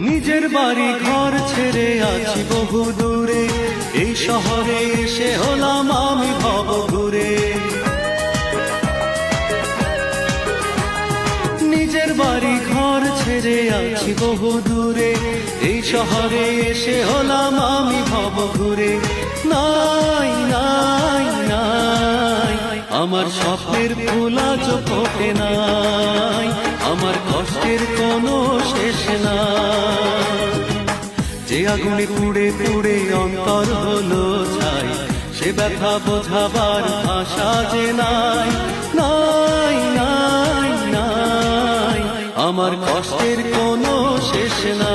নিজের বাড়ি ঘর ছেড়ে আছি বহু দূরে, এই শহরে এসে হলাম আমি ভব ঘুরে। নিজের বাড়ি ঘর ছেড়ে আছি বহু দূরে, এই শহরে এসে হলাম আমি ভব ঘুরে। নাই নাই নাই আমার স্বপ্নের ফুল আজ ফোটে নাই, আমার কষ্টের কোনো শেষ নাই। যে আগুনে পুড়ে পুড়ে অন্তর হলো ছাই, সে ব্যথা বোঝাবার ভাষা যে নাই। নাই নাই নাই আমার কষ্টের কোনো শেষ নাই।